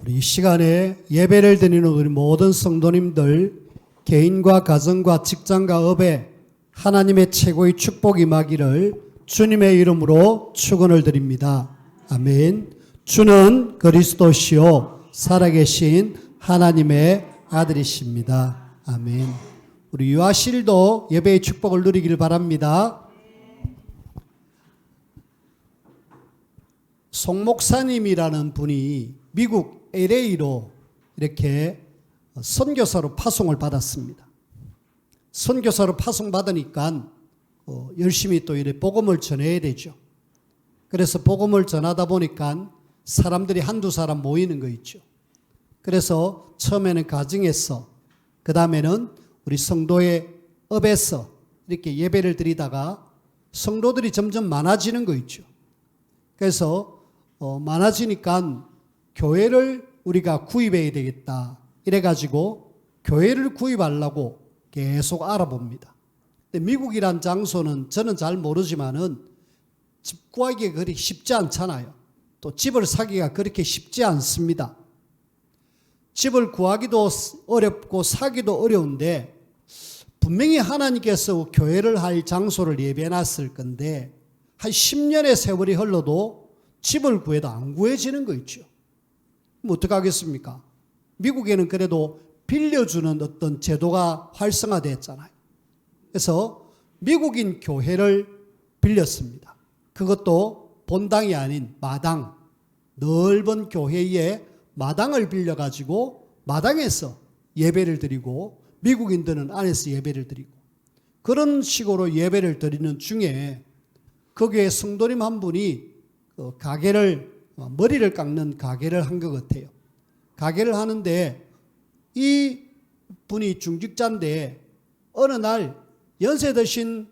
우리 이 시간에 예배를 드리는 우리 모든 성도님들 개인과 가정과 직장과 업에 하나님의 최고의 축복이 임하기를 주님의 이름으로 축원을 드립니다. 아멘. 주는 그리스도시요 살아계신 하나님의 아들이십니다. 아멘. 우리 유아실도 예배의 축복을 누리길 바랍니다. 송 목사님이라는 분이 미국 LA로 이렇게 선교사로 파송을 받았습니다. 선교사로 파송받으니까 열심히 또 이렇게 복음을 전해야 되죠. 그래서 복음을 전하다 보니까 사람들이 한두 사람 모이는 거 있죠. 그래서 처음에는 가정에서, 그 다음에는 우리 성도의 업에서 이렇게 예배를 드리다가 성도들이 점점 많아지는 거 있죠. 그래서 많아지니까 교회를 우리가 구입해야 되겠다. 이래가지고 교회를 구입하려고 계속 알아봅니다. 근데 미국이란 장소는 저는 잘 모르지만은 집 구하기가 그리 쉽지 않잖아요. 또 집을 사기가 그렇게 쉽지 않습니다. 집을 구하기도 어렵고 사기도 어려운데 분명히 하나님께서 교회를 할 장소를 예배해놨을 건데 한 10년의 세월이 흘러도 집을 구해도 안 구해지는 거 있죠. 뭐 어떡하겠습니까? 미국에는 그래도 빌려주는 어떤 제도가 활성화됐잖아요. 그래서 미국인 교회를 빌렸습니다. 그것도 본당이 아닌 마당, 넓은 교회에 마당을 빌려가지고 마당에서 예배를 드리고 미국인들은 안에서 예배를 드리고 그런 식으로 예배를 드리는 중에 거기에 성도님 한 분이 머리를 깎는 가게를 한 것 같아요. 가게를 하는데 이 분이 중직자인데 어느 날 연세 드신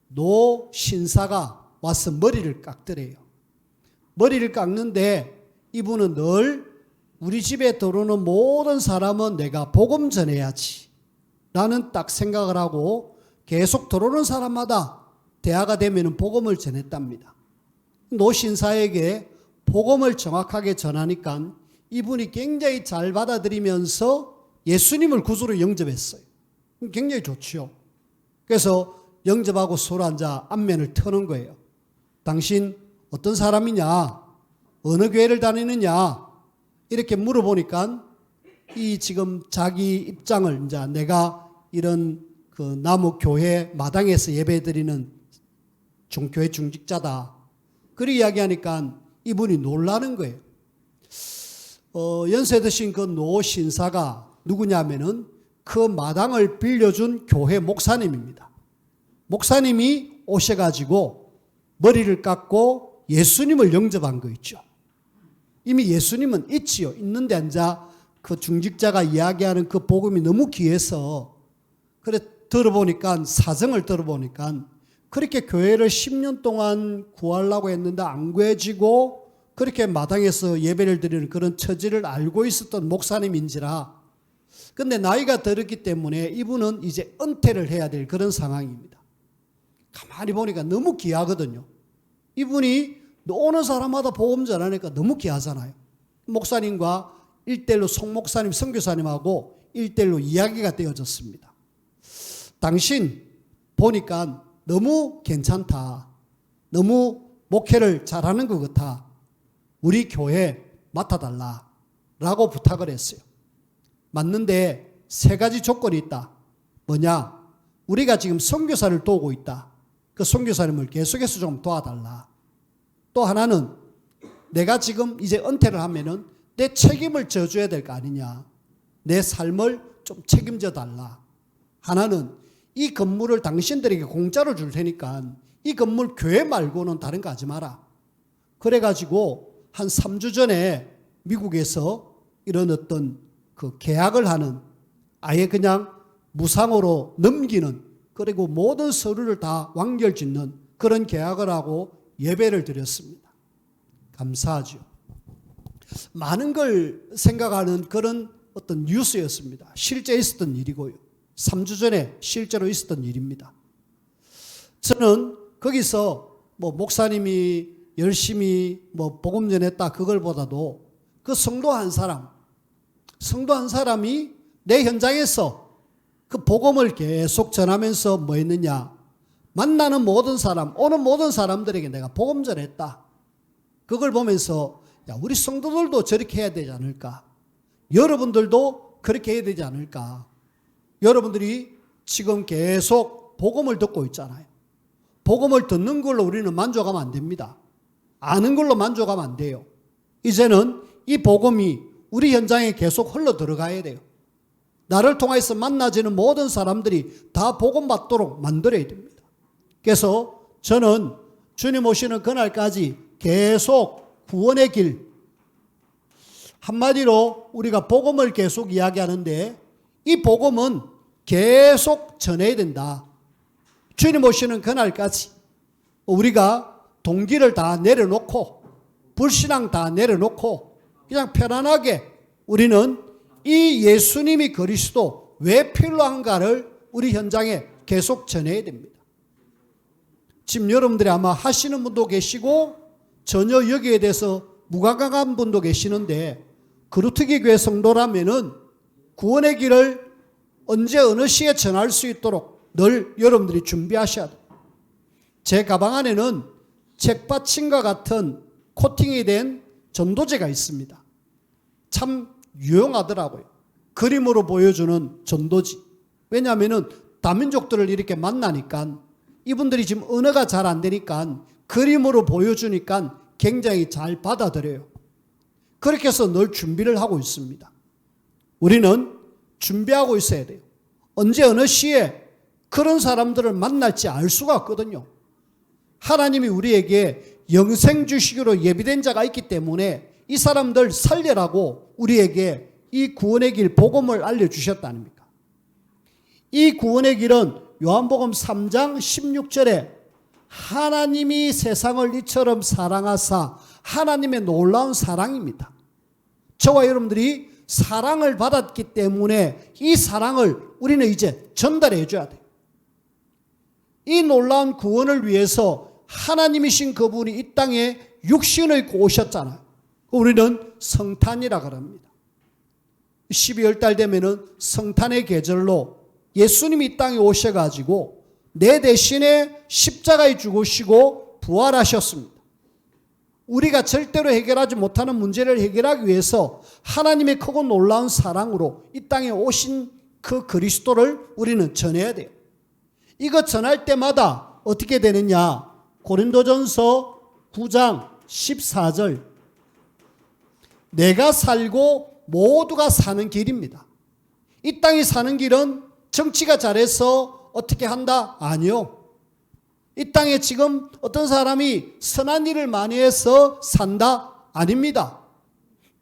노 신사가 와서 머리를 깎더래요. 머리를 깎는데 이분은 늘 우리 집에 들어오는 모든 사람은 내가 복음 전해야지 라는 딱 생각을 하고 계속 들어오는 사람마다 대화가 되면 복음을 전했답니다. 노 신사에게 복음을 정확하게 전하니까 이분이 굉장히 잘 받아들이면서 예수님을 구주로 영접했어요. 굉장히 좋죠. 그래서 영접하고 서로 앉아 안면을 터는 거예요. 당신 어떤 사람이냐? 어느 교회를 다니느냐? 이렇게 물어보니까 이 지금 자기 입장을 이제 내가 이런 그 나무 교회 마당에서 예배드리는 종교회 중직자다. 그렇게 이야기하니까 이분이 놀라는 거예요. 연세 드신 그 노 신사가 누구냐면은 그 마당을 빌려준 교회 목사님입니다. 목사님이 오셔가지고 머리를 깎고 예수님을 영접한 거 있죠. 이미 예수님은 있지요. 있는데 앉아 그 중직자가 이야기하는 그 복음이 너무 귀해서 그래 들어보니까 사정을 들어보니까 그렇게 교회를 10년 동안 구하려고 했는데 안 구해지고 그렇게 마당에서 예배를 드리는 그런 처지를 알고 있었던 목사님인지라 근데 나이가 들었기 때문에 이분은 이제 은퇴를 해야 될 그런 상황입니다. 가만히 보니까 너무 귀하거든요. 이분이 오는 사람마다 복음 전하니까 너무 귀하잖아요. 목사님과 1대1로 송 목사님, 선교사님하고 1대1로 이야기가 되어졌습니다. 당신 보니까 너무 괜찮다. 너무 목회를 잘하는 것 같아. 우리 교회 맡아달라. 라고 부탁을 했어요. 맞는데 3가지 조건이 있다. 뭐냐? 우리가 지금 선교사를 도우고 있다. 그 선교사님을 계속해서 좀 도와달라. 또 하나는 내가 지금 이제 은퇴를 하면은 내 책임을 져줘야 될 거 아니냐. 내 삶을 좀 책임져 달라. 하나는 이 건물을 당신들에게 공짜로 줄 테니까 이 건물 교회 말고는 다른 거 하지 마라. 그래가지고 한 3주 전에 미국에서 이런 어떤 그 계약을 하는 아예 그냥 무상으로 넘기는 그리고 모든 서류를 다 완결 짓는 그런 계약을 하고 예배를 드렸습니다. 감사하죠. 많은 걸 생각하는 그런 어떤 뉴스였습니다. 실제 있었던 일이고요. 3주 전에 실제로 있었던 일입니다. 저는 거기서 목사님이 열심히 복음 전했다 그걸보다도 그 성도 한 사람 성도 한 사람이 내 현장에서 그 복음을 계속 전하면서 뭐 했느냐? 만나는 모든 사람, 오는 모든 사람들에게 내가 복음 전했다. 그걸 보면서 야, 우리 성도들도 저렇게 해야 되지 않을까? 여러분들도 그렇게 해야 되지 않을까? 여러분들이 지금 계속 복음을 듣고 있잖아요. 복음을 듣는 걸로 우리는 만족하면 안 됩니다. 아는 걸로 만족하면 안 돼요. 이제는 이 복음이 우리 현장에 계속 흘러 들어가야 돼요. 나를 통해서 만나지는 모든 사람들이 다 복음 받도록 만들어야 됩니다. 그래서 저는 주님 오시는 그날까지 계속 구원의 길, 한마디로 우리가 복음을 계속 이야기하는데 이 복음은 계속 전해야 된다. 주님 오시는 그날까지 우리가 동기를 다 내려놓고 불신앙 다 내려놓고 그냥 편안하게 우리는 이 예수님이 그리스도 왜 필요한가를 우리 현장에 계속 전해야 됩니다. 지금 여러분들이 아마 하시는 분도 계시고 전혀 여기에 대해서 무감각한 분도 계시는데 그루트기 교회 성도라면은 구원의 길을 언제 어느 시에 전할 수 있도록 늘 여러분들이 준비하셔야 돼요. 제 가방 안에는 책받침과 같은 코팅이 된 전도제가 있습니다. 참 유용하더라고요. 그림으로 보여주는 전도지. 왜냐하면 다민족들을 이렇게 만나니까 이분들이 지금 언어가 잘 안 되니까 그림으로 보여주니까 굉장히 잘 받아들여요. 그렇게 해서 늘 준비를 하고 있습니다. 우리는 준비하고 있어야 돼요. 언제 어느 시에 그런 사람들을 만날지 알 수가 없거든요. 하나님이 우리에게 영생 주시기로 예비된 자가 있기 때문에 이 사람들 살려라고 우리에게 이 구원의 길 복음을 알려주셨다 아닙니까? 이 구원의 길은 요한복음 3장 16절에 하나님이 세상을 이처럼 사랑하사 하나님의 놀라운 사랑입니다. 저와 여러분들이 사랑을 받았기 때문에 이 사랑을 우리는 이제 전달해 줘야 돼요. 이 놀라운 구원을 위해서 하나님이신 그분이 이 땅에 육신을 입고 오셨잖아요. 우리는 성탄이라 그럽니다. 12월 달 되면은 성탄의 계절로 예수님이 이 땅에 오셔가지고 내 대신에 십자가에 죽으시고 부활하셨습니다. 우리가 절대로 해결하지 못하는 문제를 해결하기 위해서 하나님의 크고 놀라운 사랑으로 이 땅에 오신 그 그리스도를 우리는 전해야 돼요. 이거 전할 때마다 어떻게 되느냐? 고린도전서 9장 14절 내가 살고 모두가 사는 길입니다. 이 땅이 사는 길은 정치가 잘해서 어떻게 한다? 아니요. 이 땅에 지금 어떤 사람이 선한 일을 많이 해서 산다? 아닙니다.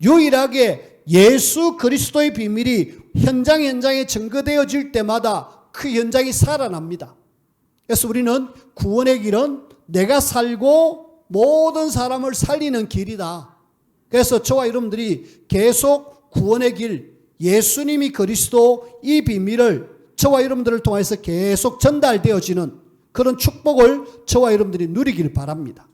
유일하게 예수 그리스도의 비밀이 현장에 증거되어질 때마다 그 현장이 살아납니다. 그래서 우리는 구원의 길은 내가 살고 모든 사람을 살리는 길이다. 그래서 저와 여러분들이 계속 구원의 길, 예수님이 그리스도 이 비밀을 저와 여러분들을 통해서 계속 전달되어지는 그런 축복을 저와 여러분들이 누리길 바랍니다.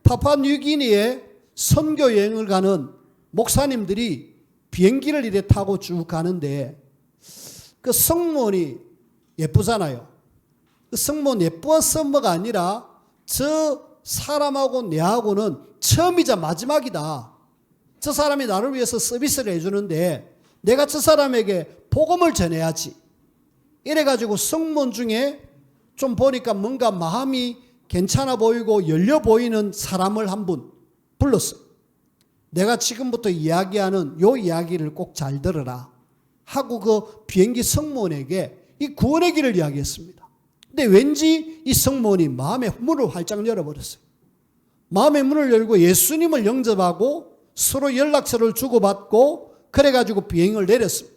파푸아뉴기니에 선교 여행을 가는 목사님들이 비행기를 이래 타고 쭉 가는데 그 성문이 예쁘잖아요. 그 성문 예뻐서 뭐가 아니라 저 사람하고 내하고는 처음이자 마지막이다. 저 사람이 나를 위해서 서비스를 해주는데 내가 저 사람에게 복음을 전해야지. 이래가지고 성문 중에 좀 보니까 뭔가 마음이 괜찮아 보이고 열려 보이는 사람을 한 분 불렀어요. 내가 지금부터 이야기하는 요 이야기를 꼭 잘 들어라 하고 그 비행기 성문에게 이 구원의 길을 이야기했습니다. 근데 왠지 이 성문이 마음의 문을 활짝 열어버렸어요. 마음의 문을 열고 예수님을 영접하고 서로 연락처를 주고받고 그래가지고 비행을 내렸습니다.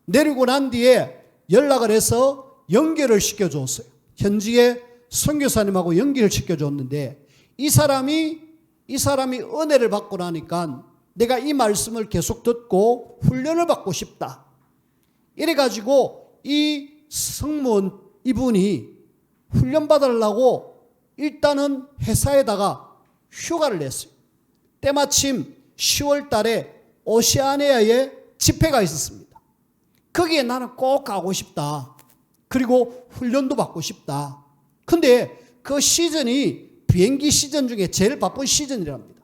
내리고 난 뒤에 연락을 해서 연결을 시켜줬어요. 현지의 선교사님하고 연결을 시켜줬는데 이 사람이 은혜를 받고 나니까 내가 이 말씀을 계속 듣고 훈련을 받고 싶다. 이래가지고 이 성문 이분이 훈련 받으려고 일단은 회사에다가 휴가를 냈어요. 때마침 10월 달에 오세아니아에 집회가 있었습니다. 거기에 나는 꼭 가고 싶다. 그리고 훈련도 받고 싶다. 근데 그 시즌이 비행기 시즌 중에 제일 바쁜 시즌이랍니다.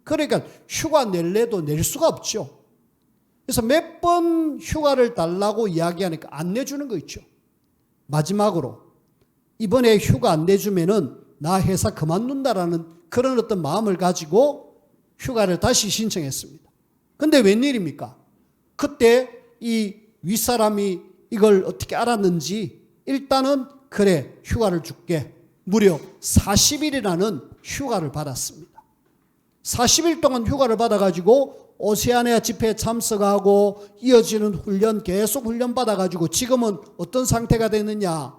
그러니까 휴가 낼래도 낼 수가 없죠. 그래서 몇 번 휴가를 달라고 이야기하니까 안 내주는 거 있죠. 마지막으로 이번에 휴가 안 내주면은 나 회사 그만둔다라는 그런 어떤 마음을 가지고 휴가를 다시 신청했습니다. 근데 웬일입니까? 그때 이 윗사람이 이걸 어떻게 알았는지 일단은 그래 휴가를 줄게. 무려 40일이라는 휴가를 받았습니다. 40일 동안 휴가를 받아가지고 오세아니아 집회에 참석하고 이어지는 훈련 계속 훈련 받아가지고 지금은 어떤 상태가 됐느냐.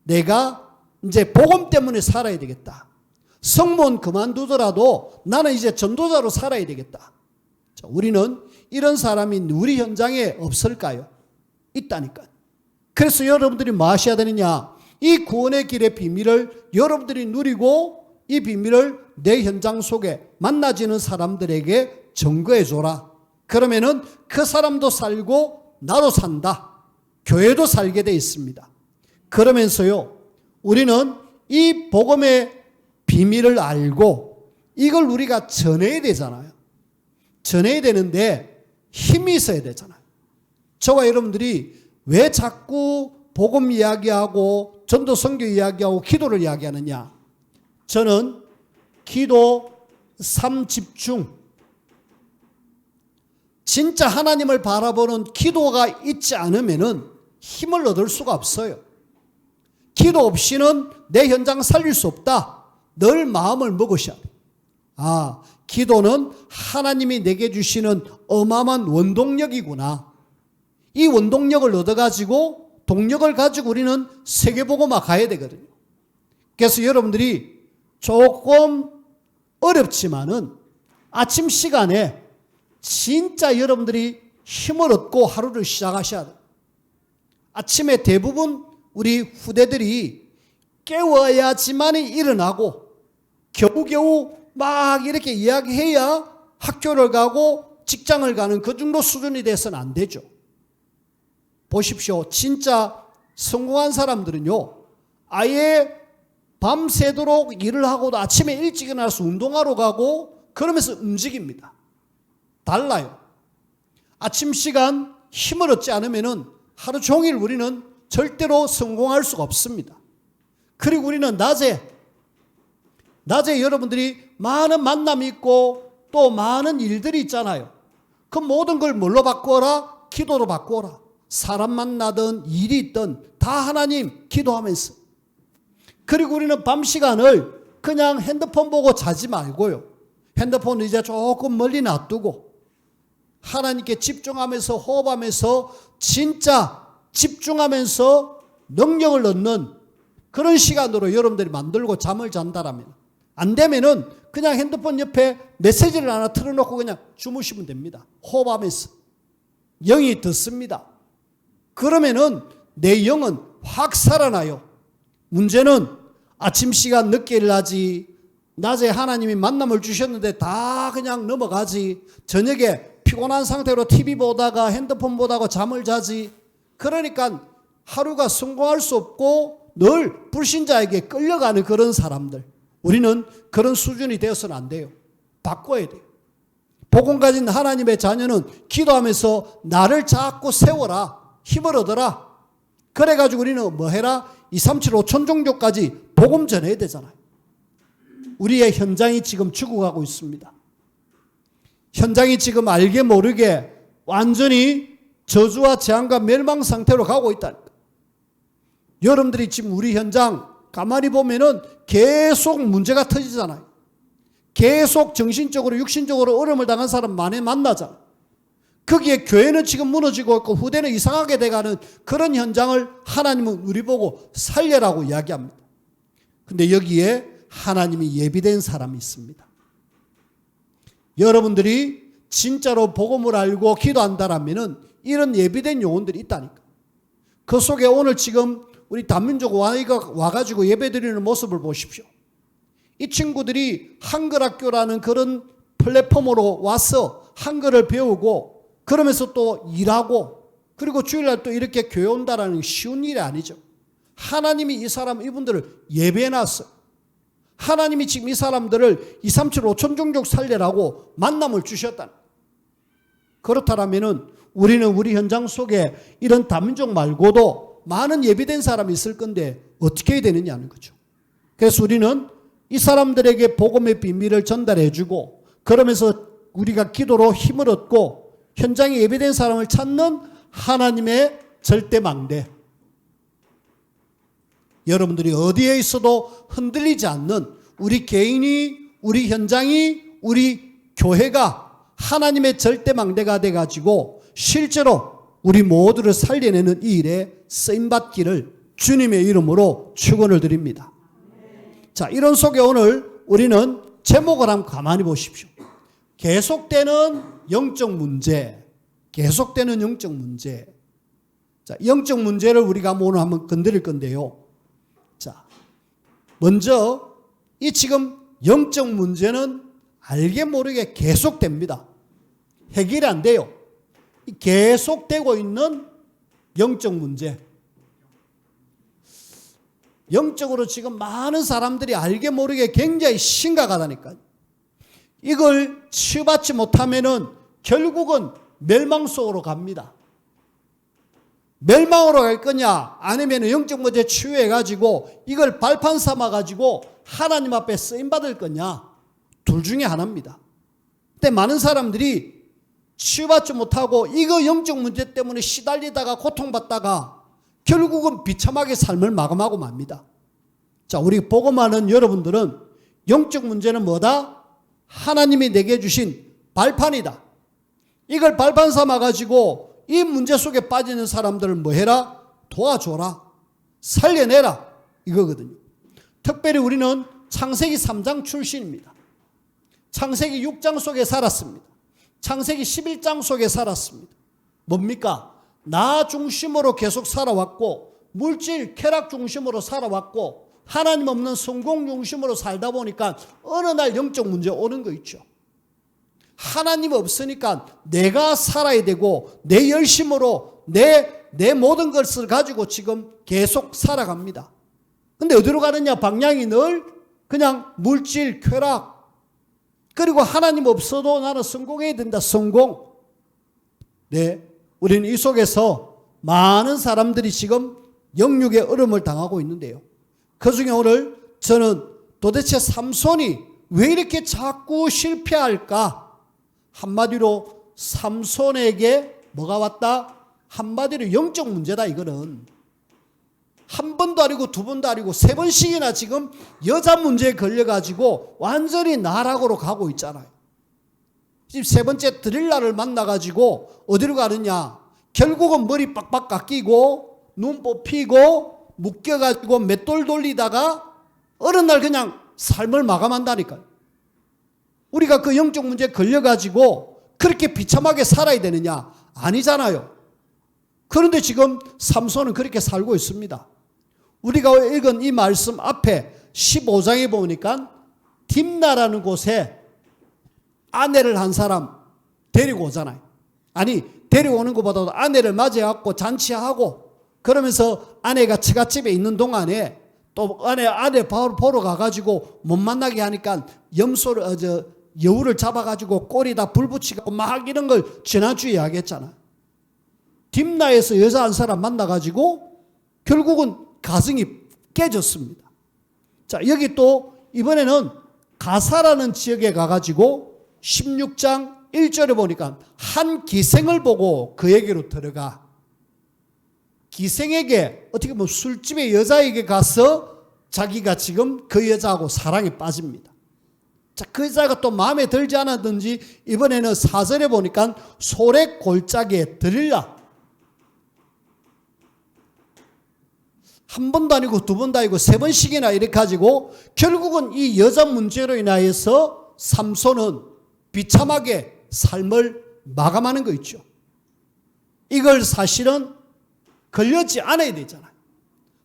내가 이제 복음 때문에 살아야 되겠다. 성문 그만두더라도 나는 이제 전도자로 살아야 되겠다. 자, 우리는 이런 사람이 우리 현장에 없을까요? 있다니까. 그래서 여러분들이 뭐 하셔야 되느냐? 이 구원의 길의 비밀을 여러분들이 누리고 이 비밀을 내 현장 속에 만나지는 사람들에게 전거해 줘라. 그러면은 그 사람도 살고 나도 산다. 교회도 살게 돼 있습니다. 그러면서요, 우리는 이 복음의 비밀을 알고 이걸 우리가 전해야 되잖아요. 전해야 되는데 힘이 있어야 되잖아요. 저와 여러분들이 왜 자꾸 복음 이야기하고 전도 선교 이야기하고 기도를 이야기하느냐? 저는 기도 3집중, 진짜 하나님을 바라보는 기도가 있지 않으면은 힘을 얻을 수가 없어요. 기도 없이는 내 현장 살릴 수 없다. 늘 마음을 먹으셔야 돼. 아, 기도는 하나님이 내게 주시는 어마어마한 원동력이구나. 이 원동력을 얻어가지고 동력을 가지고 우리는 세계복음화 가야 되거든요. 그래서 여러분들이 조금 어렵지만은 아침 시간에 진짜 여러분들이 힘을 얻고 하루를 시작하셔야 돼요. 아침에 대부분 우리 후대들이 깨워야지만 일어나고 겨우겨우 막 이렇게 이야기해야 학교를 가고 직장을 가는 그 정도 수준이 돼서는 안 되죠. 보십시오. 진짜 성공한 사람들은요, 아예 밤새도록 일을 하고도 아침에 일찍 일어나서 운동하러 가고 그러면서 움직입니다. 달라요. 아침 시간 힘을 얻지 않으면은 하루 종일 우리는 절대로 성공할 수가 없습니다. 그리고 우리는 낮에 여러분들이 많은 만남이 있고 또 많은 일들이 있잖아요. 그 모든 걸 뭘로 바꾸어라? 기도로 바꾸어라. 사람 만나든 일이 있든 다 하나님 기도하면서. 그리고 우리는 밤 시간을 그냥 핸드폰 보고 자지 말고요. 핸드폰을 이제 조금 멀리 놔두고 하나님께 집중하면서 호흡하면서 진짜 집중하면서 능력을 얻는 그런 시간으로 여러분들이 만들고 잠을 잔다라면, 안 되면은 그냥 핸드폰 옆에 메시지를 하나 틀어놓고 그냥 주무시면 됩니다. 호흡하면서. 영이 듣습니다. 그러면은 내 영은 확 살아나요. 문제는 아침 시간 늦게 일어나지, 낮에 하나님이 만남을 주셨는데 다 그냥 넘어가지, 저녁에 피곤한 상태로 TV 보다가 핸드폰 보다가 잠을 자지. 그러니까 하루가 성공할 수 없고 늘 불신자에게 끌려가는 그런 사람들. 우리는 그런 수준이 되어서는 안 돼요. 바꿔야 돼요. 복음 가진 하나님의 자녀는 기도하면서 나를 자꾸 세워라. 힘을 얻어라. 그래가지고 우리는 뭐 해라? 237 5천 종교까지 복음 전해야 되잖아요. 우리의 현장이 지금 죽어가고 있습니다. 현장이 지금 알게 모르게 완전히 저주와 재앙과 멸망 상태로 가고 있다니까. 여러분들이 지금 우리 현장 가만히 보면은 계속 문제가 터지잖아요. 계속 정신적으로 육신적으로 어려움을 당한 사람 많이 만나잖아요. 거기에 교회는 지금 무너지고 있고 후대는 이상하게 돼가는 그런 현장을 하나님은 우리 보고 살려라고 이야기합니다. 근데 여기에 하나님이 예비된 사람이 있습니다. 여러분들이 진짜로 복음을 알고 기도한다라면은 이런 예비된 영혼들이 있다니까. 그 속에 오늘 지금 우리 단민족 와가지고 예배드리는 모습을 보십시오. 이 친구들이 한글학교라는 그런 플랫폼으로 와서 한글을 배우고 그러면서 또 일하고 그리고 주일날 또 이렇게 교회 온다라는 쉬운 일이 아니죠. 하나님이 이분들을 예배해놨어요. 하나님이 지금 이 사람들을 237 5천 종족 살려라고 만남을 주셨다. 그렇다면 우리는 우리 현장 속에 이런 다민족 말고도 많은 예비된 사람이 있을 건데 어떻게 해야 되느냐는 거죠. 그래서 우리는 이 사람들에게 복음의 비밀을 전달해 주고 그러면서 우리가 기도로 힘을 얻고 현장에 예비된 사람을 찾는 하나님의 절대망대. 여러분들이 어디에 있어도 흔들리지 않는 우리 개인이, 우리 현장이, 우리 교회가 하나님의 절대망대가 돼가지고 실제로 우리 모두를 살려내는 이 일에 쓰임받기를 주님의 이름으로 축원을 드립니다. 자, 이런 속에 오늘 우리는 제목을 한번 가만히 보십시오. 계속되는 영적 문제. 계속되는 영적 문제. 자, 영적 문제를 우리가 오늘 한번 건드릴 건데요. 자, 먼저 이 지금 영적 문제는 알게 모르게 계속됩니다. 해결이 안 돼요. 계속되고 있는 영적 문제. 영적으로 지금 많은 사람들이 알게 모르게 굉장히 심각하다니까요. 이걸 치유받지 못하면은 결국은 멸망 속으로 갑니다. 멸망으로 갈 거냐 아니면 영적 문제 치유해가지고 이걸 발판 삼아가지고 하나님 앞에 쓰임받을 거냐 둘 중에 하나입니다. 근데 많은 사람들이 치유받지 못하고 이거 영적 문제 때문에 시달리다가 고통받다가 결국은 비참하게 삶을 마감하고 맙니다. 자, 우리 복음하는 여러분들은 영적 문제는 뭐다? 하나님이 내게 주신 발판이다. 이걸 발판 삼아가지고 이 문제 속에 빠지는 사람들을 뭐 해라? 도와줘라. 살려내라. 이거거든요. 특별히 우리는 창세기 3장 출신입니다. 창세기 6장 속에 살았습니다. 창세기 11장 속에 살았습니다. 뭡니까? 나 중심으로 계속 살아왔고 물질, 쾌락 중심으로 살아왔고 하나님 없는 성공 중심으로 살다 보니까 어느 날 영적 문제 오는 거 있죠. 하나님 없으니까 내가 살아야 되고 내 열심으로 내 모든 것을 가지고 지금 계속 살아갑니다. 근데 어디로 가느냐? 방향이 늘 그냥 물질, 쾌락. 그리고 하나님 없어도 나는 성공해야 된다. 성공. 네, 우리는 이 속에서 많은 사람들이 지금 영육의 얼음을 당하고 있는데요. 그중에 오늘 저는 도대체 삼손이 왜 이렇게 자꾸 실패할까? 한마디로 삼손에게 뭐가 왔다? 한마디로 영적 문제다. 이거는 한 번도 아니고 두 번도 아니고 세 번씩이나 지금 여자 문제에 걸려가지고 완전히 나락으로 가고 있잖아요. 지금 세 번째 드릴라를 만나가지고 어디로 가느냐? 결국은 머리 빡빡 깎이고 눈 뽑히고 묶여가지고 맷돌 돌리다가 어느 날 그냥 삶을 마감한다니까요. 우리가 그 영적 문제에 걸려가지고 그렇게 비참하게 살아야 되느냐? 아니잖아요. 그런데 지금 삼손은 그렇게 살고 있습니다. 우리가 읽은 이 말씀 앞에 15장에 보니까 딥나라는 곳에 아내를 한 사람 데리고 오잖아요. 아니, 데리고 오는 것보다도 아내를 맞이해갖고 잔치하고 그러면서 아내가 처갓집에 있는 동안에 또 아내 보러 가가지고 못 만나게 하니까 여우를 잡아가지고 꼬리다 불 붙이고 막 이런 걸 지난주에 이야기했잖아. 딥나에서 여자 한 사람 만나가지고 결국은 가정이 깨졌습니다. 자, 여기 또 이번에는 가사라는 지역에 가가지고 16장 1절에 보니까 한 기생을 보고 그에게로 들어가. 기생에게 어떻게 보면 술집의 여자에게 가서 자기가 지금 그 여자하고 사랑에 빠집니다. 자, 그 여자가 또 마음에 들지 않았든지 이번에는 4절에 보니까 소래 골짜기에 들이라. 한 번도 아니고 두 번도 아니고 세 번씩이나 이렇게 가지고 결국은 이 여자 문제로 인하여서 삼손은 비참하게 삶을 마감하는 거 있죠. 이걸 사실은 걸렸지 않아야 되잖아요.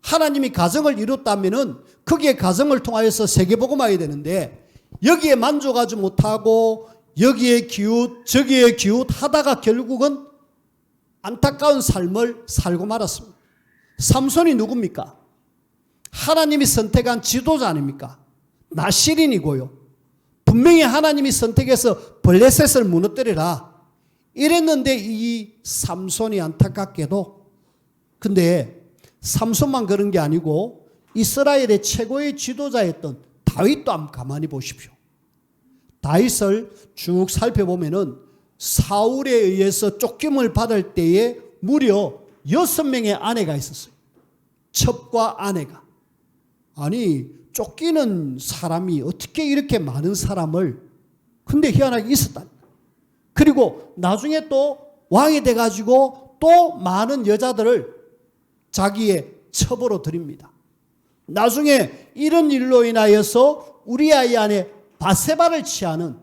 하나님이 가정을 이뤘다면은 거기에 가정을 통하여서 세계복음화해야 되는데 여기에 만족하지 못하고 여기에 기웃 저기에 기웃 하다가 결국은 안타까운 삶을 살고 말았습니다. 삼손이 누굽니까? 하나님이 선택한 지도자 아닙니까? 나실인이고요. 분명히 하나님이 선택해서 블레셋을 무너뜨리라 이랬는데 이 삼손이 안타깝게도, 근데 삼손만 그런 게 아니고 이스라엘의 최고의 지도자였던 다윗도 한번 가만히 보십시오. 다윗을 쭉 살펴보면은 사울에 의해서 쫓김을 받을 때에 무려 6명의 아내가 있었어요. 첩과 아내가. 아니, 쫓기는 사람이 어떻게 이렇게 많은 사람을, 근데 희한하게 있었다. 그리고 나중에 또 왕이 돼가지고 또 많은 여자들을 자기의 첩으로 들입니다. 나중에 이런 일로 인하여서 우리아의 아내 바세바를 취하는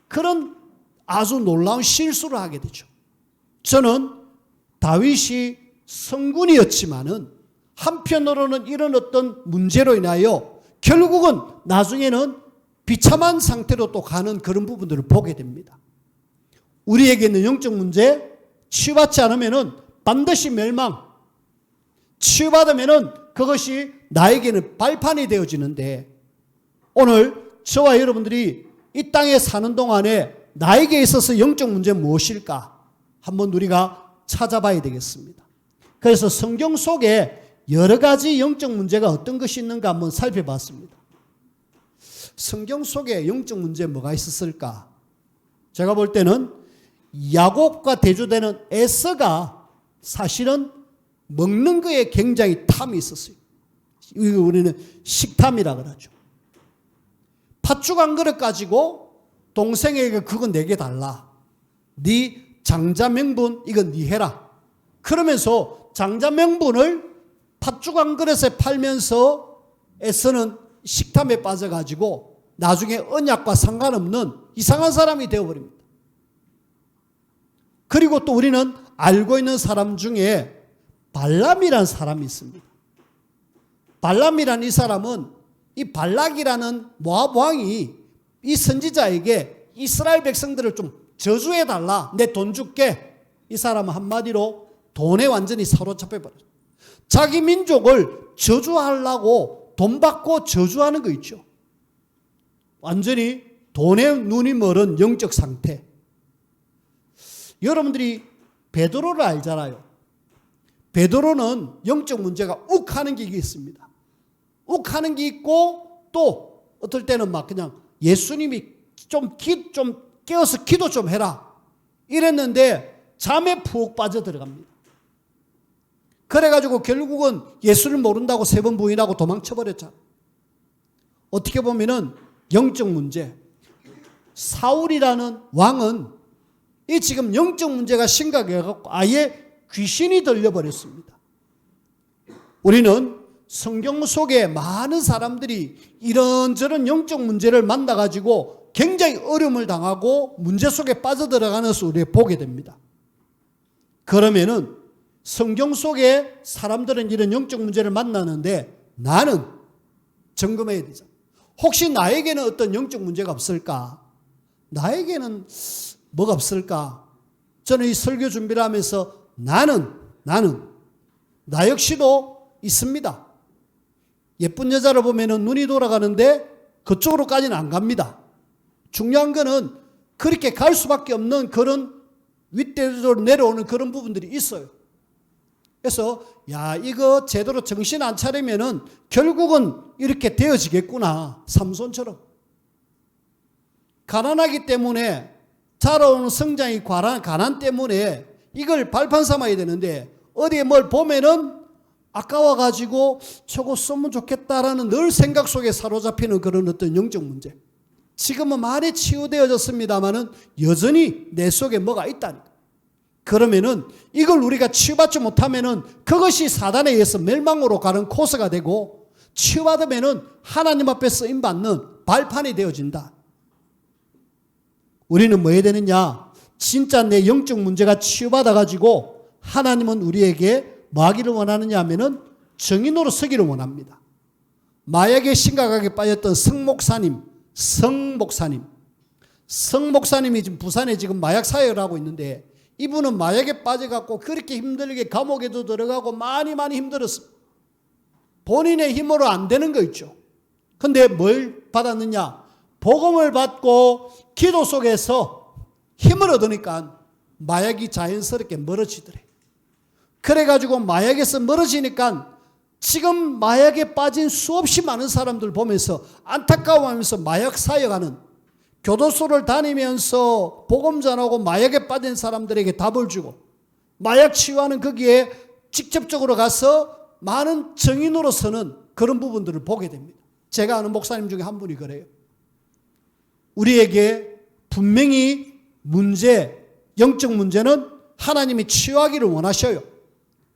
그런 아주 놀라운 실수를 하게 되죠. 저는 다윗이 성군이었지만은 한편으로는 이런 어떤 문제로 인하여 결국은 나중에는 비참한 상태로 또 가는 그런 부분들을 보게 됩니다. 우리에게 있는 영적 문제 치유받지 않으면은 반드시 멸망, 치유받으면은 그것이 나에게는 발판이 되어지는데, 오늘 저와 여러분들이 이 땅에 사는 동안에 나에게 있어서 영적 문제는 무엇일까? 한번 우리가 찾아봐야 되겠습니다. 그래서 성경 속에 여러 가지 영적 문제가 어떤 것이 있는가 한번 살펴봤습니다. 성경 속에 영적 문제 뭐가 있었을까? 제가 볼 때는 야곱과 대조되는 에서가 사실은 먹는 거에 굉장히 탐이 있었어요. 이거 우리는 식탐이라 그러죠. 팥죽 한 그릇 가지고 동생에게 그거 내게 달라. 네 장자 명분 이건 네 해라. 그러면서 장자 명분을 팥죽 한 그릇에 팔면서 에서는 식탐에 빠져가지고 나중에 언약과 상관없는 이상한 사람이 되어버립니다. 그리고 또 우리는 알고 있는 사람 중에 발람이라는 사람이 있습니다. 발람이라는 이 사람은 이 발락이라는 모압 왕이 이 선지자에게 이스라엘 백성들을 좀 저주해달라, 내 돈 줄게. 이 사람은 한마디로 돈에 완전히 사로잡혀 버렸어요. 자기 민족을 저주하려고 돈 받고 저주하는 거 있죠. 완전히 돈에 눈이 멀은 영적 상태. 여러분들이 베드로를 알잖아요. 베드로는 영적 문제가 욱하는 게 있습니다. 욱하는 게 있고 또 어떨 때는 막 그냥 예수님이 좀 깨어서 기도 좀 해라 이랬는데 잠에 푹 빠져들어갑니다. 그래가지고 결국은 예수를 모른다고 3번 부인하고 도망쳐버렸잖아. 어떻게 보면은 영적 문제. 사울이라는 왕은 이 지금 영적 문제가 심각해갖고 아예 귀신이 들려버렸습니다. 우리는 성경 속에 많은 사람들이 이런저런 영적 문제를 만나가지고 굉장히 어려움을 당하고 문제 속에 빠져들어가는 것을 우리가 보게 됩니다. 그러면은 성경 속에 사람들은 이런 영적 문제를 만나는데 나는 점검해야 되잖아. 혹시 나에게는 어떤 영적 문제가 없을까? 나에게는 뭐가 없을까? 저는 이 설교 준비를 하면서 나는 나 역시도 있습니다. 예쁜 여자를 보면은 눈이 돌아가는데 그쪽으로까지는 안 갑니다. 중요한 거는 그렇게 갈 수밖에 없는 그런 윗대로 내려오는 그런 부분들이 있어요. 그래서 이거 제대로 정신 안 차리면은 결국은 이렇게 되어지겠구나. 삼손처럼. 가난하기 때문에 자라오는 성장이 가난 때문에 이걸 발판 삼아야 되는데 어디에 뭘 보면은 아까워가지고 저거 쓰면 좋겠다라는 늘 생각 속에 사로잡히는 그런 어떤 영적 문제. 지금은 많이 치유되어졌습니다만은 여전히 내 속에 뭐가 있다니까. 그러면은 이걸 우리가 치유받지 못하면은 그것이 사단에 의해서 멸망으로 가는 코스가 되고 치유받으면은 하나님 앞에 쓰임받는 발판이 되어진다. 우리는 뭐 해야 되느냐? 진짜 내 영적 문제가 치유받아가지고 하나님은 우리에게 뭐 하기를 원하느냐 하면은 정인으로 서기를 원합니다. 마약에 심각하게 빠졌던 성목사님 성 목사님이 지금 부산에 지금 마약 사역을 하고 있는데 이분은 마약에 빠져갖고 그렇게 힘들게 감옥에도 들어가고 많이 힘들었어. 본인의 힘으로 안 되는 거 있죠. 근데 뭘 받았느냐? 복음을 받고 기도 속에서 힘을 얻으니까 마약이 자연스럽게 멀어지더래. 그래가지고 마약에서 멀어지니까 지금 마약에 빠진 수없이 많은 사람들 보면서 안타까워하면서 마약 사역하는, 교도소를 다니면서 복음 전하고 마약에 빠진 사람들에게 답을 주고 마약 치유하는 거기에 직접적으로 가서 많은 증인으로서는 그런 부분들을 보게 됩니다. 제가 아는 목사님 중에 한 분이 그래요. 우리에게 분명히 영적 문제는 하나님이 치유하기를 원하셔요.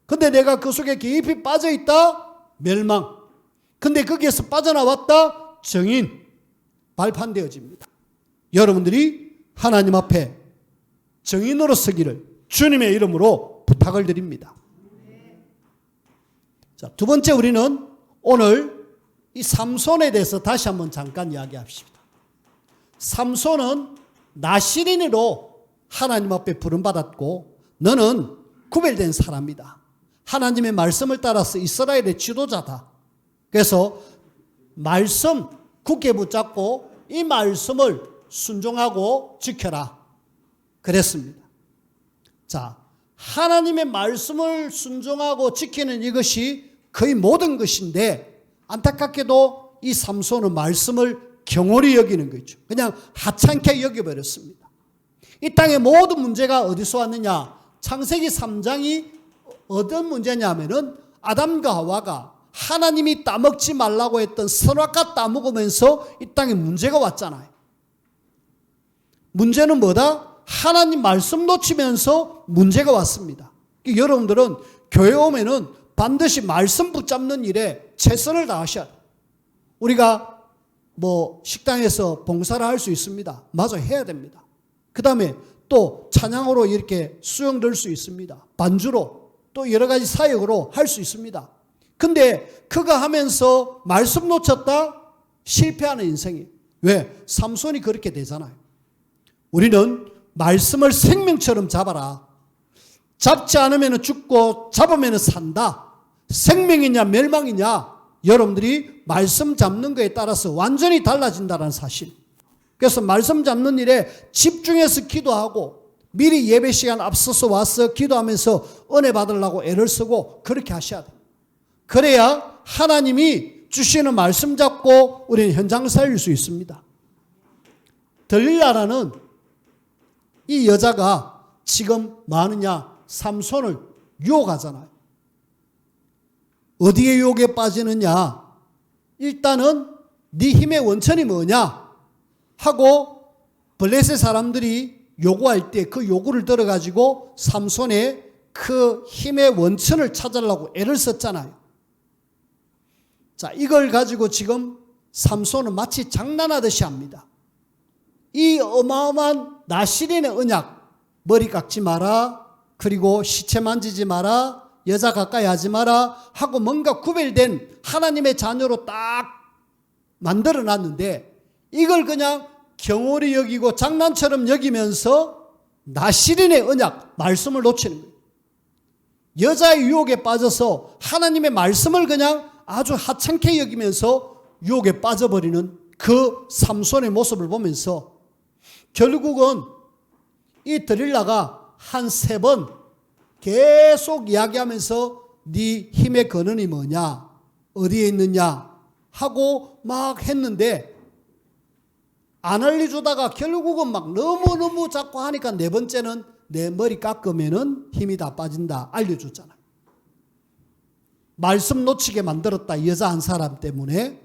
근데 내가 그 속에 깊이 빠져있다? 멸망. 근데 거기에서 빠져나왔다? 증인. 발판되어집니다. 여러분들이 하나님 앞에 증인으로 서기를 주님의 이름으로 부탁을 드립니다. 자, 두 번째, 우리는 오늘 이 삼손에 대해서 다시 한번 잠깐 이야기합시다. 삼손은 나시린으로 하나님 앞에 부름받았고 너는 구별된 사람이다. 하나님의 말씀을 따라서 이스라엘의 지도자다. 그래서 말씀 굳게 붙잡고 이 말씀을 순종하고 지켜라. 그랬습니다. 자, 하나님의 말씀을 순종하고 지키는 이것이 거의 모든 것인데 안타깝게도 이 삼손은 말씀을 경홀히 여기는 거죠. 그냥 하찮게 여겨버렸습니다. 이 땅의 모든 문제가 어디서 왔느냐? 창세기 3장이 어떤 문제냐면은 아담과 하와가 하나님이 따먹지 말라고 했던 선악과 따먹으면서 이 땅에 문제가 왔잖아요. 문제는 뭐다? 하나님 말씀 놓치면서 문제가 왔습니다. 여러분들은 교회 오면은 반드시 말씀 붙잡는 일에 최선을 다하셔야 돼요. 우리가 식당에서 봉사를 할 수 있습니다. 맞아, 해야 됩니다. 그 다음에 또 찬양으로 이렇게 수용될 수 있습니다. 반주로 또 여러 가지 사역으로 할 수 있습니다. 근데 그거 하면서 말씀 놓쳤다? 실패하는 인생이에요. 왜? 삼손이 그렇게 되잖아요. 우리는 말씀을 생명처럼 잡아라. 잡지 않으면 죽고 잡으면 산다. 생명이냐 멸망이냐 여러분들이 말씀 잡는 거에 따라서 완전히 달라진다는 사실. 그래서 말씀 잡는 일에 집중해서 기도하고 미리 예배 시간 앞서서 와서 기도하면서 은혜 받으려고 애를 쓰고 그렇게 하셔야 돼요. 그래야 하나님이 주시는 말씀 잡고 우리는 현장 살릴 수 있습니다. 들릴라라는 이 여자가 지금 뭐 하느냐? 삼손을 유혹하잖아요. 어디에 유혹에 빠지느냐? 일단은 네 힘의 원천이 뭐냐? 하고 블레셋 사람들이 요구할 때 그 요구를 들어가지고 삼손의 그 힘의 원천을 찾으려고 애를 썼잖아요. 자, 이걸 가지고 지금 삼손은 마치 장난하듯이 합니다. 이 어마어마한 나시린의 언약, 머리 깎지 마라, 그리고 시체 만지지 마라, 여자 가까이 하지 마라 하고 뭔가 구별된 하나님의 자녀로 딱 만들어 놨는데 이걸 그냥 경홀히 여기고 장난처럼 여기면서 나시린의 언약, 말씀을 놓치는 거예요. 여자의 유혹에 빠져서 하나님의 말씀을 그냥 아주 하찮게 여기면서 유혹에 빠져버리는 그 삼손의 모습을 보면서 결국은 이 드릴라가 한 3번 계속 이야기하면서 네 힘의 근원이 뭐냐, 어디에 있느냐 하고 막 했는데 안 알려주다가 결국은 막 너무너무 자꾸 하니까 4번째는 내 머리 깎으면은 힘이 다 빠진다 알려줬잖아요. 말씀 놓치게 만들었다, 이 여자 한 사람 때문에.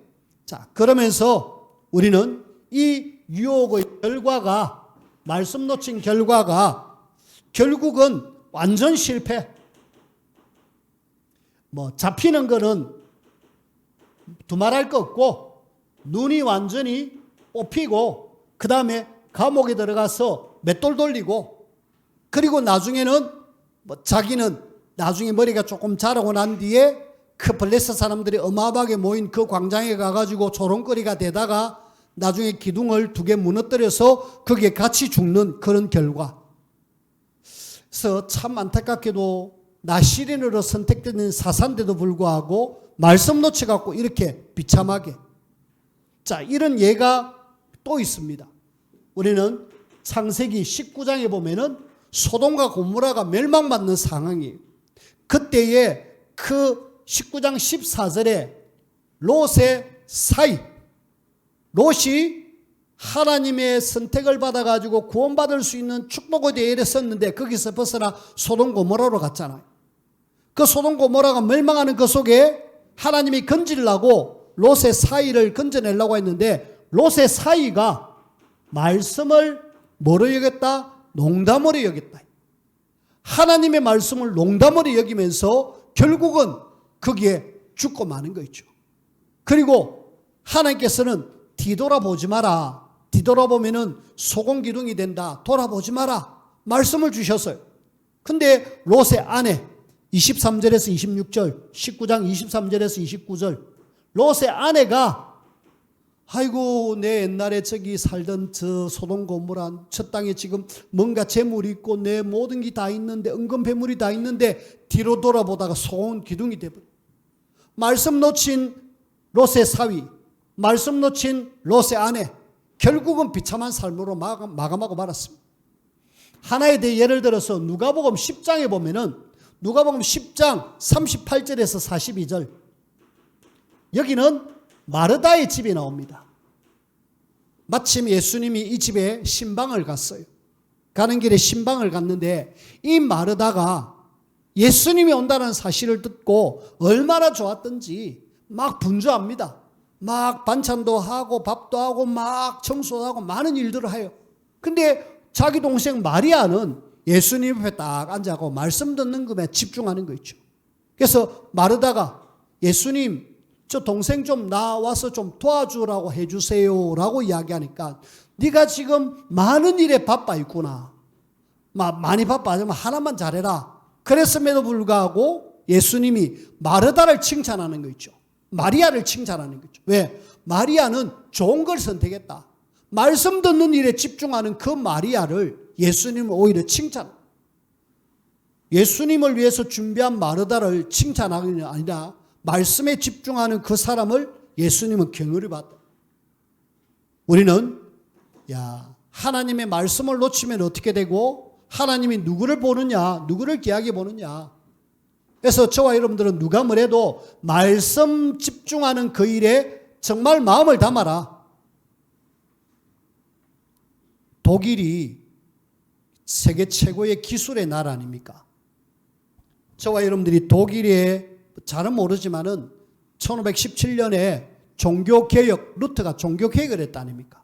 자, 그러면서 우리는 이 유혹의 결과가, 말씀 놓친 결과가 결국은 완전 실패. 잡히는 거는 두말할 거 없고 눈이 완전히 뽑히고 그 다음에 감옥에 들어가서 맷돌 돌리고 그리고 나중에는 자기는 나중에 머리가 조금 자라고 난 뒤에 그 블레셋 사람들이 어마어마하게 모인 그 광장에 가가지고 조롱거리가 되다가 나중에 기둥을 2개 무너뜨려서 거기에 같이 죽는 그런 결과. 그래서 참 안타깝게도 나시린으로 선택된 사사인데도 불구하고 말씀 놓쳐갖고 이렇게 비참하게. 자, 이런 예가 또 있습니다. 우리는 창세기 19장에 보면은 소돔과 고모라가 멸망받는 상황이에요. 그때에 그 19장 14절에 롯의 사위, 롯이 하나님의 선택을 받아가지고 구원받을 수 있는 축복의 대열에 섰는데 거기서 벗어나 소돔 고모라로 갔잖아요. 그 소돔 고모라가 멸망하는 그 속에 하나님이 건지려고 롯의 사위를 건져내려고 했는데 롯의 사위가 말씀을 뭐로 여겼다? 농담으로 여겼다. 하나님의 말씀을 농담으로 여기면서 결국은 거기에 죽고 마는 거 있죠. 그리고 하나님께서는 뒤돌아보지 마라. 뒤돌아보면은 소금기둥이 된다. 돌아보지 마라. 말씀을 주셨어요. 근데 롯의 아내 23절에서 26절, 19장 23절에서 29절, 롯의 아내가 아이고 내 옛날에 저기 살던 저 소돔 고모라 저 땅에 지금 뭔가 재물이 있고 내 모든 게 다 있는데 은금배물이 다 있는데 뒤로 돌아보다가 소금 기둥이 되버려. 말씀 놓친 롯의 사위, 말씀 놓친 롯의 아내, 결국은 비참한 삶으로 마감하고 말았습니다. 하나에 대해 예를 들어서 누가복음 10장에 보면은 누가복음 10장 38절에서 42절, 여기는 마르다의 집이 나옵니다. 마침 예수님이 이 집에 신방을 갔어요. 가는 길에 신방을 갔는데 이 마르다가 예수님이 온다는 사실을 듣고 얼마나 좋았던지 막 분주합니다. 막 반찬도 하고 밥도 하고 막 청소도 하고 많은 일들을 해요. 근데 자기 동생 마리아는 예수님 앞에 딱 앉아서 말씀 듣는 것에 집중하는 거 있죠. 그래서 마르다가 예수님 저 동생 좀 나와서 좀 도와주라고 해주세요 라고 이야기하니까 네가 지금 많은 일에 바빠 있구나. 많이 바빠. 하지만 하나만 잘해라. 그랬음에도 불구하고 예수님이 마르다를 칭찬하는 거 있죠. 마리아를 칭찬하는 거죠. 왜? 마리아는 좋은 걸 선택했다. 말씀 듣는 일에 집중하는 그 마리아를 예수님은 오히려 칭찬. 예수님을 위해서 준비한 마르다를 칭찬하는 게 아니라 말씀에 집중하는 그 사람을 예수님은 경외를 받다. 우리는 하나님의 말씀을 놓치면 어떻게 되고 하나님이 누구를 보느냐, 누구를 귀하게 보느냐. 그래서 저와 여러분들은 누가 뭐래도 말씀 집중하는 그 일에 정말 마음을 담아라. 독일이 세계 최고의 기술의 나라 아닙니까? 저와 여러분들이 독일에 잘은 모르지만은 1517년에 종교개혁, 루터가 종교개혁을 했다 아닙니까?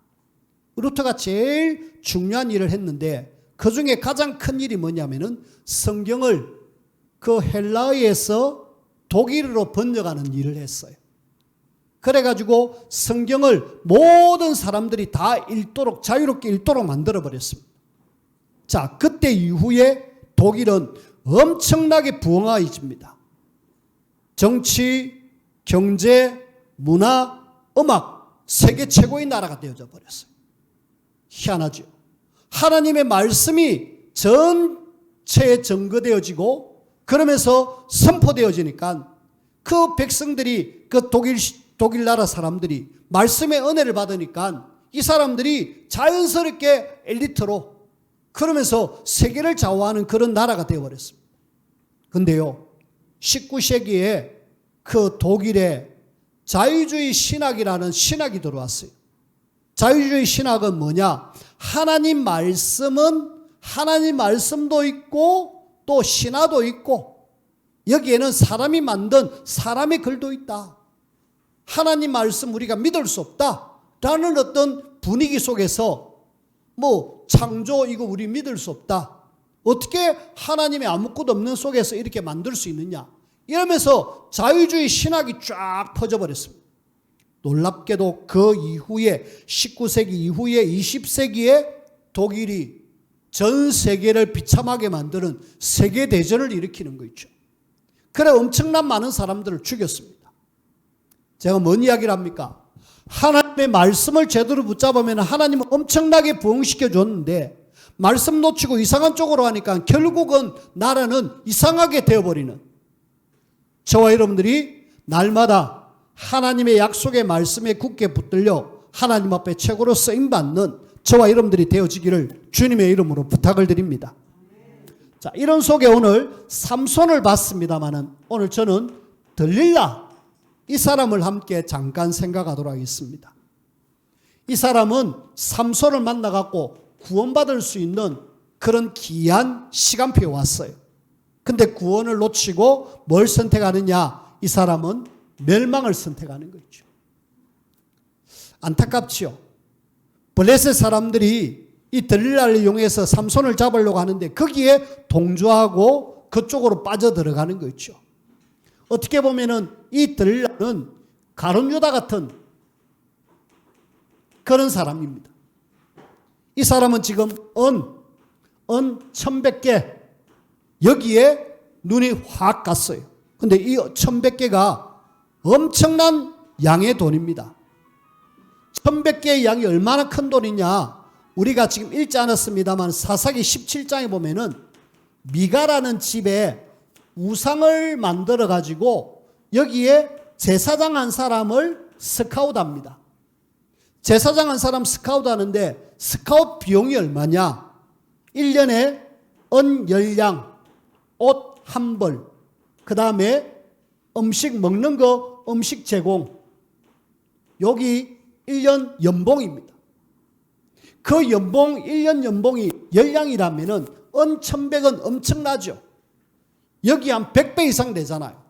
루터가 제일 중요한 일을 했는데 그 중에 가장 큰 일이 뭐냐면은 성경을 그 헬라어에서 독일어로 번역하는 일을 했어요. 그래가지고 성경을 모든 사람들이 다 읽도록, 자유롭게 읽도록 만들어버렸습니다. 자, 그때 이후에 독일은 엄청나게 부흥화해집니다. 정치, 경제, 문화, 음악, 세계 최고의 나라가 되어져 버렸어요. 희한하죠. 하나님의 말씀이 전체에 증거되어지고 그러면서 선포되어지니까 그 백성들이, 그 독일 나라 사람들이 말씀의 은혜를 받으니까 이 사람들이 자연스럽게 엘리트로 그러면서 세계를 좌우하는 그런 나라가 되어버렸습니다. 근데요, 19세기에 그 독일에 자유주의 신학이라는 신학이 들어왔어요. 자유주의 신학은 뭐냐? 하나님 말씀은 하나님 말씀도 있고 또 신화도 있고 여기에는 사람이 만든 사람의 글도 있다. 하나님 말씀 우리가 믿을 수 없다라는 어떤 분위기 속에서 창조 이거 우리 믿을 수 없다. 어떻게 하나님의 아무것도 없는 속에서 이렇게 만들 수 있느냐. 이러면서 자유주의 신학이 쫙 퍼져버렸습니다. 놀랍게도 그 이후에 19세기 이후에 20세기에 독일이 전 세계를 비참하게 만드는 세계대전을 일으키는 거 있죠. 그래 엄청난 많은 사람들을 죽였습니다. 제가 뭔 이야기를 합니까? 하나님의 말씀을 제대로 붙잡으면 하나님은 엄청나게 부흥시켜 줬는데 말씀 놓치고 이상한 쪽으로 하니까 결국은 나라는 이상하게 되어버리는, 저와 여러분들이 날마다 하나님의 약속의 말씀에 굳게 붙들려 하나님 앞에 최고로 쓰임받는 저와 여러분들이 되어지기를 주님의 이름으로 부탁을 드립니다. 자, 이런 속에 오늘 삼손을 봤습니다마는 오늘 저는 들릴라, 이 사람을 함께 잠깐 생각하도록 하겠습니다. 이 사람은 삼손을 만나갖고 구원받을 수 있는 그런 귀한 시간표에 왔어요. 근데 구원을 놓치고 뭘 선택하느냐? 이 사람은 멸망을 선택하는 거죠. 안타깝지요. 블레셋 사람들이 이 들릴라를 이용해서 삼손을 잡으려고 하는데 거기에 동조하고 그쪽으로 빠져들어가는 거죠. 어떻게 보면은 이 들릴라는 가룟 유다 같은 그런 사람입니다. 이 사람은 지금 은 1100개, 여기에 눈이 확 갔어요. 근데 이 1100개가 엄청난 양의 돈입니다. 1100개의 양이 얼마나 큰 돈이냐? 우리가 지금 읽지 않았습니다만 사사기 17장에 보면은 미가라는 집에 우상을 만들어 가지고 여기에 제사장 한 사람을 스카웃합니다. 제사장 한 사람 스카웃하는데 스카웃 비용이 얼마냐? 1년에 은 10량, 옷 한 벌, 그 다음에 음식 먹는 거, 음식 제공, 여기 1년 연봉입니다. 그 연봉, 1년 연봉이 10량이라면은 은 1100은 엄청나죠. 여기 한 100배 이상 되잖아요.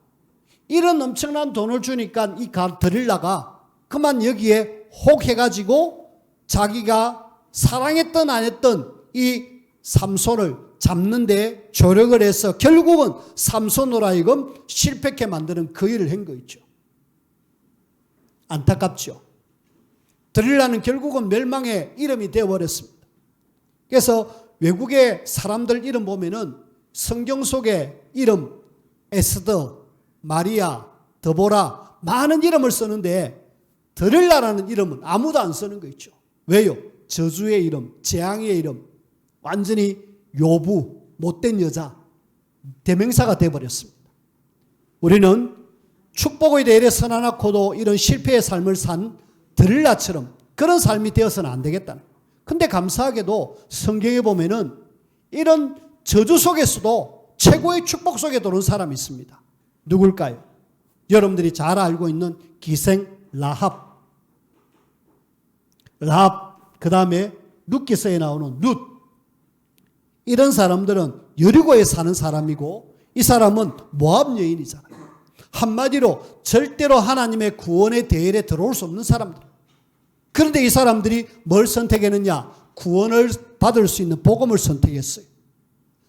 이런 엄청난 돈을 주니까 이 들릴라가 그만 여기에 혹해가지고 자기가 사랑했던 안 했던 이 삼손을 잡는데 조력을 해서 결국은 삼손으로 하여금 실패케 만드는 그 일을 한 거 있죠. 안타깝죠. 들릴라는 결국은 멸망의 이름이 되어버렸습니다. 그래서 외국의 사람들 이름 보면은 성경 속에 이름 에스더, 마리아, 드보라 많은 이름을 쓰는데 들릴라라는 이름은 아무도 안 쓰는 거 있죠. 왜요? 저주의 이름, 재앙의 이름, 완전히 요부, 못된 여자, 대명사가 되어버렸습니다. 우리는 축복의 대열에 선 하나코도 이런 실패의 삶을 산 들릴라처럼 그런 삶이 되어서는 안 되겠다는. 근데 감사하게도 성경에 보면은 이런 저주 속에서도 최고의 축복 속에 들어온 사람이 있습니다. 누굴까요? 여러분들이 잘 알고 있는 기생 라합, 그 다음에 룻기서에 나오는 룻. 이런 사람들은 여리고에 사는 사람이고 이 사람은 모압 여인이잖아요. 한마디로 절대로 하나님의 구원의 대열에 들어올 수 없는 사람들. 그런데 이 사람들이 뭘 선택했느냐? 구원을 받을 수 있는 복음을 선택했어요.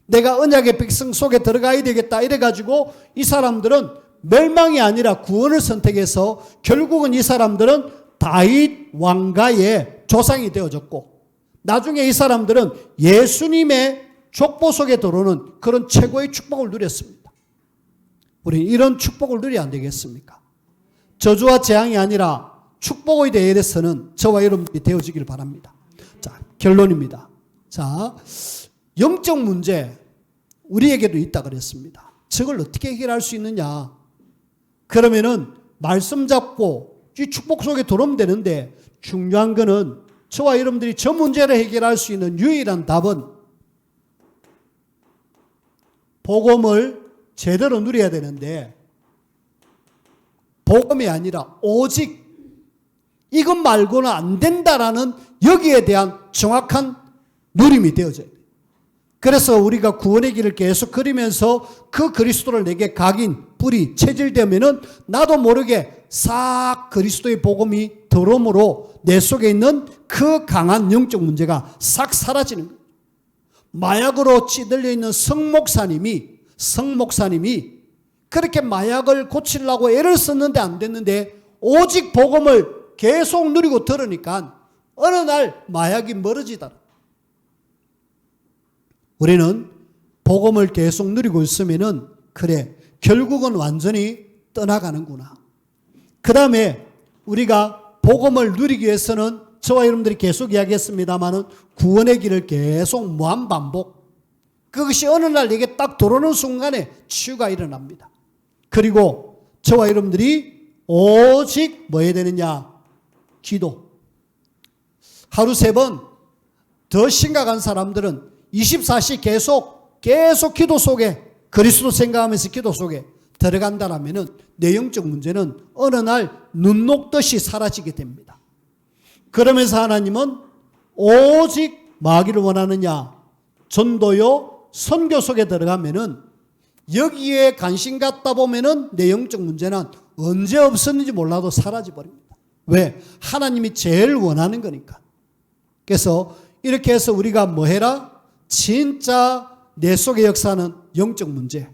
내가 언약의 백성 속에 들어가야 되겠다 이래가지고 이 사람들은 멸망이 아니라 구원을 선택해서 결국은 이 사람들은 다윗 왕가의 조상이 되어졌고 나중에 이 사람들은 예수님의 족보 속에 들어오는 그런 최고의 축복을 누렸습니다. 우리는 이런 축복을 누려야 안 되겠습니까? 저주와 재앙이 아니라 축복의 대열에서는 저와 여러분들이 되어지길 바랍니다. 자, 결론입니다. 자, 영적 문제 우리에게도 있다 그랬습니다. 저걸 어떻게 해결할 수 있느냐? 그러면은 말씀 잡고 이 축복 속에 들어오면 되는데 중요한 거는 저와 여러분들이 저 문제를 해결할 수 있는 유일한 답은 복음을 제대로 누려야 되는데 복음이 아니라 오직 이것 말고는 안 된다라는 여기에 대한 정확한 누림이 되어져야 돼요. 그래서 우리가 구원의 길을 계속 그리면서 그 그리스도를 내게 각인, 뿌리, 체질되면은 나도 모르게 싹 그리스도의 복음이 들어옴으로 내 속에 있는 그 강한 영적 문제가 싹 사라지는 거예요. 마약으로 찌들려 있는 성목사님이 그렇게 마약을 고치려고 애를 썼는데 안 됐는데 오직 복음을 계속 누리고 들으니까 어느 날 마약이 멀어지더라. 우리는 복음을 계속 누리고 있으면은 그래 결국은 완전히 떠나가는구나. 그 다음에 우리가 복음을 누리기 위해서는 저와 여러분들이 계속 이야기했습니다마는 구원의 길을 계속 무한반복. 그것이 어느 날 내게 딱 들어오는 순간에 치유가 일어납니다. 그리고 저와 여러분들이 오직 뭐 해야 되느냐? 기도. 하루 3번, 더 심각한 사람들은 24시 계속 기도 속에, 그리스도 생각하면서 기도 속에 들어간다라면은 내 영적 문제는 어느 날 눈 녹듯이 사라지게 됩니다. 그러면서 하나님은 오직 뭐 하기를 원하느냐? 전도요, 선교 속에 들어가면은 여기에 관심 갖다 보면은 내 영적 문제는 언제 없었는지 몰라도 사라져 버립니다. 왜? 하나님이 제일 원하는 거니까. 그래서 이렇게 해서 우리가 뭐 해라? 진짜 내 속의 역사는 영적 문제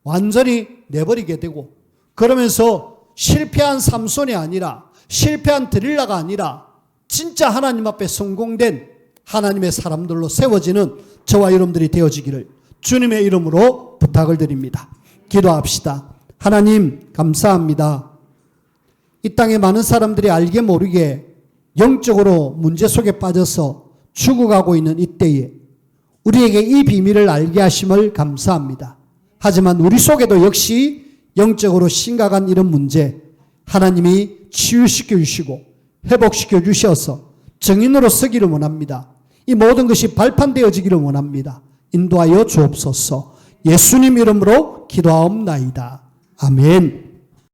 완전히 내버리게 되고, 그러면서 실패한 삼손이 아니라, 실패한 드릴라가 아니라 진짜 하나님 앞에 성공된 하나님의 사람들로 세워지는 저와 여러분들이 되어지기를 주님의 이름으로 부탁을 드립니다. 기도합시다. 하나님 감사합니다. 이 땅에 많은 사람들이 알게 모르게 영적으로 문제 속에 빠져서 죽어가고 있는 이때에 우리에게 이 비밀을 알게 하심을 감사합니다. 하지만 우리 속에도 역시 영적으로 심각한 이런 문제 하나님이 치유시켜 주시고 회복시켜 주셔서 증인으로 서기를 원합니다. 이 모든 것이 발판되어지기를 원합니다. 인도하여 주옵소서. 예수님 이름으로 기도하옵나이다. 아멘.